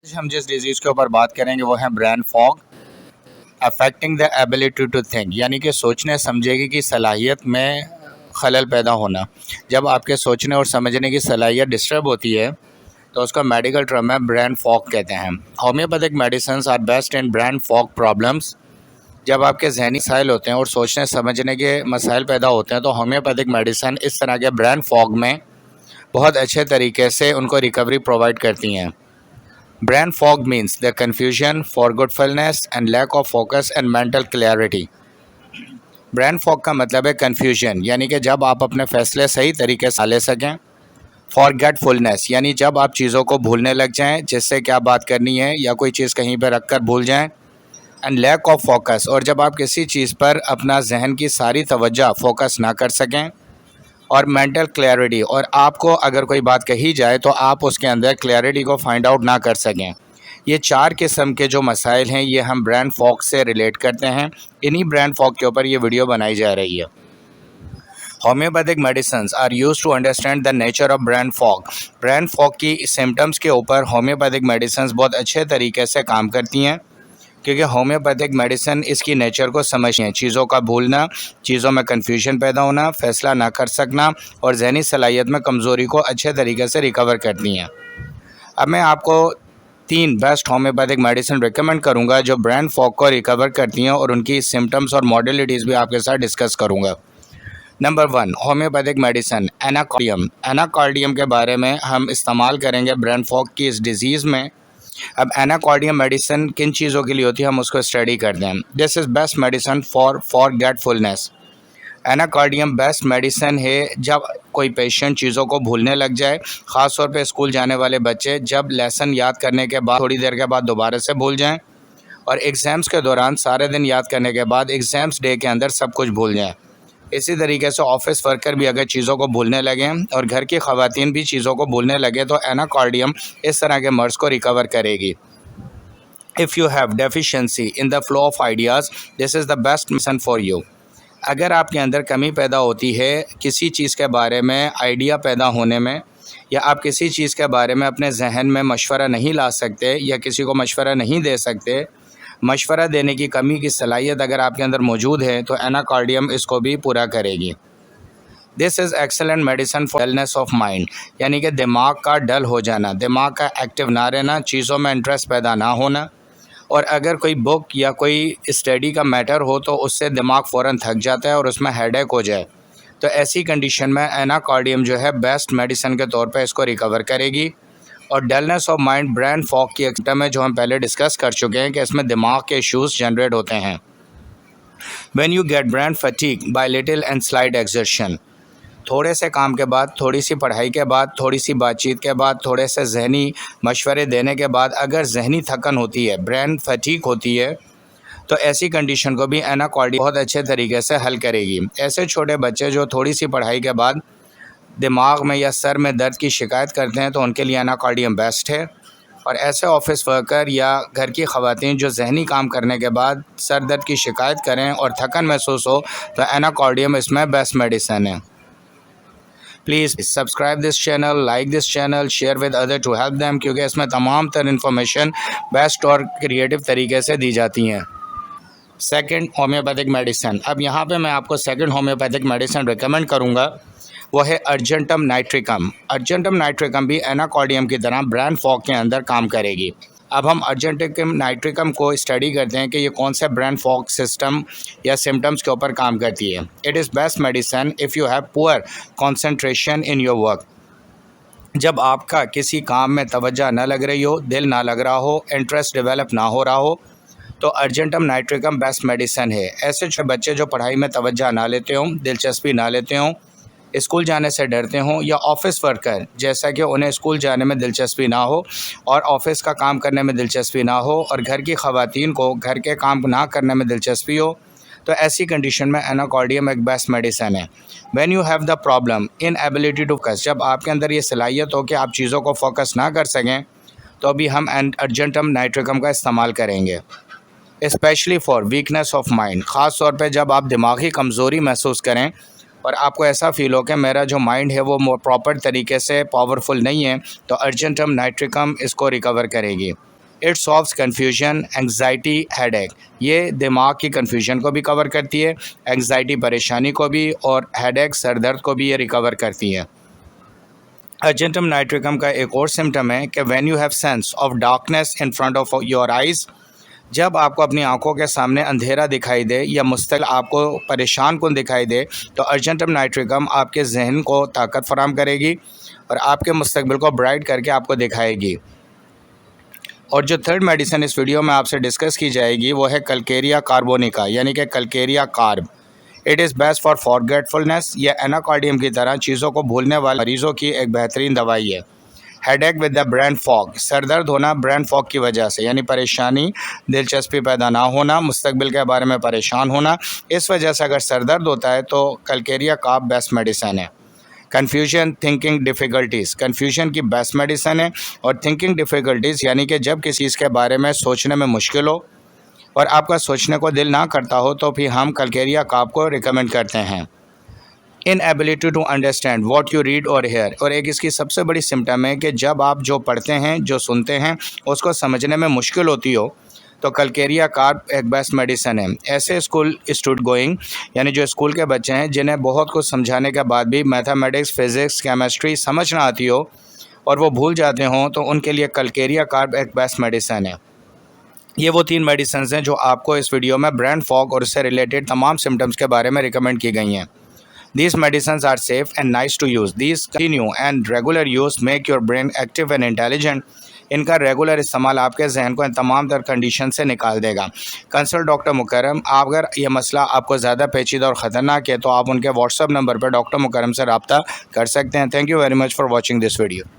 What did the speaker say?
आज हम जिस डिजीज़ के ऊपर बात करेंगे वो है brain fog affecting the ability to think, यानी कि सोचने समझने की सलाहियत में खलल पैदा होना। जब आपके सोचने और समझने की सलाहियत डिस्टर्ब होती है तो उसका मेडिकल टर्म है ब्रेन फॉग कहते हैं। Homeopathic medicine are best in brain fog problems. जब आपके जहनी मसाइल होते हैं और सोचने समझने के मसाइल पैदा होते हैं तो होम्योपैथिक मेडिसिन इस तरह के ब्रेन फॉग में बहुत अच्छे तरीके से उनको रिकवरी प्रोवाइड करती हैं। Brain fog means the confusion, forgetfulness and lack of focus and mental clarity. Brain fog का मतलब है कन्फ्यूजन, यानी कि जब आप अपने फैसले सही तरीके से ले सकें। फॉरगेटफुलनेस यानी जब आप चीज़ों को भूलने लग जाएं, जिससे क्या बात करनी है या कोई चीज़ कहीं पर रख कर भूल जाएं। एंड लैक ऑफ फोकस, और जब आप किसी चीज़ पर अपना जहन की सारी तवज्जो फोकस ना कर सकें। और मेंटल क्लैरिटी, और आपको अगर कोई बात कही जाए तो आप उसके अंदर क्लैरिटी को फाइंड आउट ना कर सकें। ये चार किस्म के जो मसाइल हैं ये हम ब्रेन फॉग से रिलेट करते हैं। इन्हीं ब्रेन फॉग के ऊपर ये वीडियो बनाई जा रही है। Homeopathic medicines are used to understand the nature of brain fog. Brain fog की सिम्टम्स के ऊपर होम्योपैथिक मेडिसिन्स बहुत अच्छे तरीके से काम करती हैं, क्योंकि होम्योपैथिक मेडिसिन इसकी नेचर को समझती हैं। चीज़ों का भूलना, चीज़ों में कन्फ्यूजन पैदा होना, फैसला ना कर सकना और जहनी सलाहियत में कमज़ोरी को अच्छे तरीके से रिकवर करती हैं। अब मैं आपको 3 बेस्ट होम्योपैथिक मेडिसिन रिकमेंड करूंगा जो ब्रेन फॉग को रिकवर करती हैं, और उनकी सिम्टम्स और मॉडलिटीज़ भी आपके साथ डिस्कस करूंगा। Number 1 homeopathic medicine Anacardium. Anacardium के बारे में हम इस्तेमाल करेंगे ब्रेन फॉग की इस डिज़ीज़ में। अब एनाकार्डियम मेडिसिन किन चीज़ों के लिए होती है हम उसको स्टडी करते हैं। This is best medicine for forgetfulness. Anacardium best medicine है जब कोई पेशेंट चीज़ों को भूलने लग जाए, ख़ास तौर पे स्कूल जाने वाले बच्चे जब लेसन याद करने के बाद थोड़ी देर के बाद दोबारा से भूल जाएं, और एग्ज़ाम्स के दौरान सारे दिन याद करने के बाद एग्ज़ाम्स डे के अंदर सब कुछ भूल जाएं। इसी तरीके से ऑफिस वर्कर भी अगर चीज़ों को भूलने लगें और घर की ख़वातीन भी चीज़ों को भूलने लगे तो एनाकार्डियम इस तरह के मर्ज़ को रिकवर करेगी। If you have deficiency in the flow of ideas, this is the best medicine for you. अगर आपके अंदर कमी पैदा होती है किसी चीज़ के बारे में आइडिया पैदा होने में, या आप किसी चीज़ के बारे में अपने जहन में मशवरा नहीं ला सकते या किसी को मशवरा नहीं दे सकते, मशवरा देने की कमी की सलाहियत अगर आपके अंदर मौजूद है तो एनाकार्डियम इसको भी पूरा करेगी। This is excellent medicine for dullness of mind, यानी कि दिमाग का डल हो जाना, दिमाग का एक्टिव ना रहना, चीज़ों में इंटरेस्ट पैदा ना होना। और अगर कोई बुक या कोई स्टडी का मैटर हो तो उससे दिमाग फ़ौरन थक जाता है और उसमें हेडेक हो जाए, तो ऐसी कंडीशन में एनाकार्डियम जो है बेस्ट मेडिसिन के तौर पे इसको रिकवर करेगी। और dullness of mind brain fog की एक सिम्टम है जो हम पहले डिस्कस कर चुके हैं कि इसमें दिमाग के इश्यूज़ जनरेट होते हैं। When you get brain fatigue bye little and slight exertion, थोड़े से काम के बाद, थोड़ी सी पढ़ाई के बाद, थोड़ी सी बातचीत के बाद, थोड़े से जहनी मशवरे देने के बाद अगर जहनी थकन होती है, ब्रेन फटीग होती है, तो ऐसी कंडीशन को भी एनाकार्डियम बहुत अच्छे तरीके से हल करेगी। ऐसे छोटे बच्चे जो थोड़ी सी पढ़ाई के बाद दिमाग में या सर में दर्द की शिकायत करते हैं तो उनके लिए एनाकार्डियम बेस्ट है। और ऐसे ऑफिस वर्कर या घर की ख़वातीन जो जहनी काम करने के बाद सर दर्द की शिकायत करें और थकन महसूस हो तो एनाकार्डियम इसमें बेस्ट मेडिसिन है। Please subscribe this channel, like this channel, share with other to help them, क्योंकि इसमें तमाम तर इन्फॉर्मेशन बेस्ट और क्रिएटिव तरीके से दी जाती हैं। सेकंड होम्योपैथिक मेडिसिन, अब यहाँ पे मैं आपको सेकंड होम्योपैथिक मेडिसिन रिकमेंड करूँगा, वो है अर्जेंटम नाइट्रिकम। अर्जेंटम नाइट्रिकम भी एनाकार्डियम की तरह ब्रेन फॉग के अंदर काम करेगी। अब हम अर्जेंटम नाइट्रिकम को स्टडी करते हैं कि ये कौन से ब्रेन फॉग सिस्टम या सिम्टम्स के ऊपर काम करती है। It is best medicine if you have poor concentration in your work. जब आपका किसी काम में तवज्जो ना लग रही हो, दिल ना लग रहा हो, इंटरेस्ट डेवलप ना हो रहा हो, तो अर्जेंटम नाइट्रिकम बेस्ट मेडिसिन है। ऐसे बच्चे जो पढ़ाई में तवज्जो ना लेते हों, दिलचस्पी ना लेते हों, स्कूल जाने से डरते हों, या ऑफ़िस वर्कर जैसा कि उन्हें स्कूल जाने में दिलचस्पी ना हो और ऑफ़िस का काम करने में दिलचस्पी ना हो, और घर की ख़वातीन को घर के काम ना करने में दिलचस्पी हो, तो ऐसी कंडीशन में एनाकार्डियम एक बेस्ट मेडिसिन है। When you have the problem in ability to focus, जब आपके अंदर ये सलाहियत हो कि आप चीज़ों को फोकस ना कर सकें, तो अभी हम अर्जेंटम नाइट्रिकम का इस्तेमाल करेंगे। Specially for weakness of mind, ख़ास तौर पे जब आप दिमागी कमज़ोरी महसूस करें और आपको ऐसा फ़ील हो कि मेरा जो माइंड है वो प्रॉपर तरीके से पावरफुल नहीं है, तो अर्जेंटम नाइट्रिकम इसको रिकवर करेगी। It solves confusion, anxiety, headache. ये दिमाग की कन्फ्यूजन को भी कवर करती है, एंग्जाइटी परेशानी को भी, और हेडेक सर दर्द को भी ये रिकवर करती है। अर्जेंटम नाइट्रिकम का एक और सिम्टम है कि when you have sense of darkness in front of your eyes, जब आपको अपनी आंखों के सामने अंधेरा दिखाई दे या मुस्तकिल आपको परेशान कुन दिखाई दे, तो अर्जेंटम नाइट्रिकम आपके जहन को ताकत फराम करेगी और आपके मुस्तकबिल को ब्राइट करके आपको दिखाएगी। और जो थर्ड मेडिसिन इस वीडियो में आपसे डिस्कस की जाएगी वो है कलकेरिया कार्बोनिका, यानी कि Calcarea carb. It is best for forgetfulness. यह एनाकार्डियम की तरह चीज़ों को भूलने वाले मरीज़ों की एक बेहतरीन दवाई है। Headache with the brain fog, sir दर्द होना ब्रेन फॉग की वजह से, यानी परेशानी, दिलचस्पी पैदा ना होना, मुस्तकबिल के बारे में परेशान होना, इस वजह से अगर सर दर्द होता है तो कलकेरिया कार्ब बेस्ट मेडिसिन है। कन्फ्यूजन, थिंकिंग डिफ़िकल्टीज़, कन्फ्यूजन की बेस्ट मेडिसिन है। और थिंकिंग डिफ़िकल्टीज़ यानी कि जब किसी चीज़ के बारे में सोचने में मुश्किल हो और आपका सोचने को दिल ना करता हो, तो फिर हम कलकेरिया कार्ब को रिकमेंड करते हैं। Inability to understand what you read और हेयर, और एक इसकी सबसे बड़ी सिम्टम है कि जब आप जो पढ़ते हैं, जो सुनते हैं, उसको समझने में मुश्किल होती हो, तो कलकेरिया कार्ब एक बेस्ट मेडिसिन है। ऐसे स्कूल स्टूडेंट गोइंग, यानी जो स्कूल के बच्चे हैं जिन्हें बहुत कुछ समझाने के बाद भी मैथमेटिक्स, फिज़िक्स, केमिस्ट्री समझ ना आती हो और वो भूल जाते हों, तो उनके लिए कलकेरिया कार्ब एक बेस्ट मेडिसिन है। ये वो 3 मेडिसिन हैं जो आपको इस वीडियो में ब्रेन फॉग और उससे रिलेटेड तमाम सिम्टम्स के बारे में रिकमेंड की गई हैं। These medicines are safe and nice to use. These continue and regular use make your brain active and intelligent. इनका रेगुलर इस्तेमाल आपके जहन को इन तमाम तर कंडीशन से निकाल देगा। कंसल्ट डॉक्टर मुकर्रम। अगर ये मसला आपको ज़्यादा पेचीदा और ख़तरनाक है तो आप उनके व्हाट्सएप नंबर पर डॉक्टर मुकर्रम से रब्ता कर सकते हैं। Thank you very much for watching this video.